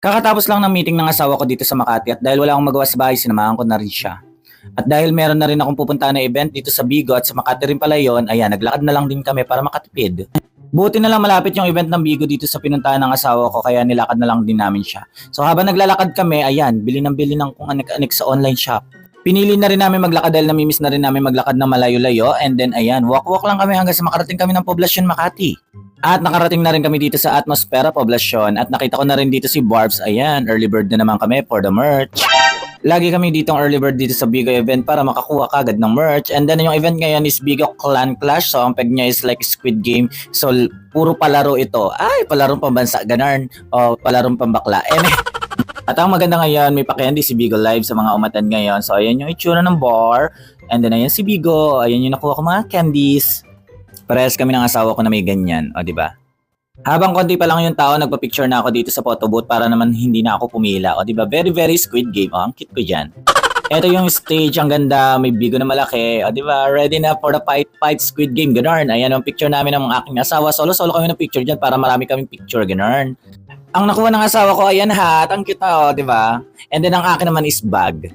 Kakatapos lang ng meeting ng asawa ko dito sa Makati at dahil wala akong magawa sa bahay, sinamahan ko na rin siya. At dahil meron na rin akong pupuntahan na event dito sa Bigo at sa Makati rin pala yun, ayan, naglakad na lang din kami para makatipid. Buti na lang malapit yung event ng Bigo dito sa pinuntahan ng asawa ko kaya nilakad na lang din namin siya. So habang naglalakad kami, ayan, bili ng kung anik-anik sa online shop. Pinili na rin namin maglakad dahil namimiss na rin namin maglakad na malayo-layo and then ayan, walk-walk lang kami hanggang sa makarating kami ng Poblacion Makati. At nakarating na rin kami dito sa Atmosphere Poblacion at nakita ko na rin dito si Barbs. Ayan, early bird na naman kami for the merch. Lagi kami ditong early bird dito sa Bigo event para makakuha kagad ng merch. And then yung event ngayon is Bigo Clan Clash. So ang peg niya is like Squid Game. So puro palaro ito. Ay, palarong pambansa, ganarn. O palarong pambakla. At ang maganda ngayon, may pa-candy si Bigo Live sa mga umatan ngayon. So ayan yung itsura ng bar. And then ayan si Bigo. Ayan yung nakuha ko mga candies. Parehas kami ng asawa ko na may ganyan, o di ba? Habang konti pa lang yung tao, nagpa-picture na ako dito sa photo booth para naman hindi na ako pumila, o di ba? Very very Squid Game. Oh, ang cute ko diyan. Ito yung stage, ang ganda, may bigo na malaki, o di ba? Ready na for the fight Squid Game, ganun. Ayan ang picture namin ng aking asawa. Solo kami ng picture diyan para marami kaming picture, ganun. Ang nakuha ng asawa ko, ayan hat, ang cute na, o di ba? And then ang akin naman is bag.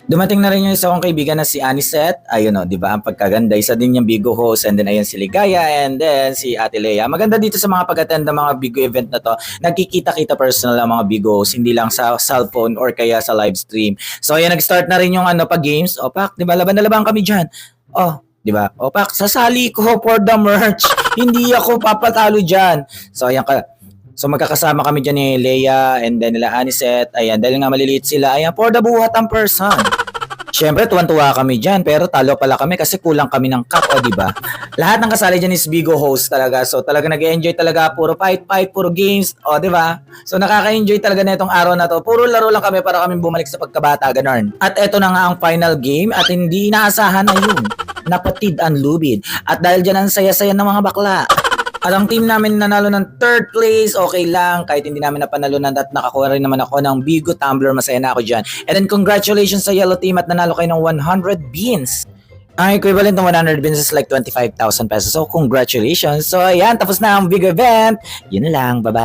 Dumating na rin yung isa kong kaibigan na si Anisette. Ayun o, di ba? Ang pagkaganda. Isa din yung Bigo host. And then ayan si Ligaya. And then si Ate Lea. Maganda dito sa mga pag-attend ng mga Bigo event na to. Nagkikita-kita personal ang mga Bigo host. Hindi lang sa cellphone or kaya sa live stream. So ayan, nag-start na rin yung pag-games. O Pak, di ba? Laban na laban kami dyan. Oh, di ba? O Pak, sasali ko for the merch. Hindi ako papatalo dyan. So ayan ka. So magkakasama kami dyan ni Leia and then nila Anisette. Ayan, dahil nga maliliit sila. Ayan, for the buhat ang person. Siyempre, tuwan-tuwa kami dyan, pero talo pala kami kasi kulang kami ng cup, o diba? Lahat ng kasali dyan is Bigo host talaga. So talaga nag-enjoy talaga, puro fight, puro games, o diba? So nakaka-enjoy talaga na itong araw na to. Puro laro lang kami para kami bumalik sa pagkabata, ganun. At eto na nga ang final game at hindi inaasahan na yun. Napatid ang lubid. At dahil dyan ang saya-saya ng mga bakla. At ang team namin nanalo ng 3rd place, okay lang. Kahit hindi namin napanalunan at nakakuha rin naman ako ng Bigo Tumbler, masaya na ako dyan. And then congratulations sa Yellow Team at nanalo kayo ng 100 beans. Ang equivalent ng 100 beans is like 25,000 pesos. So congratulations. So ayan, tapos na ang Bigo event. Yun na lang, bye-bye.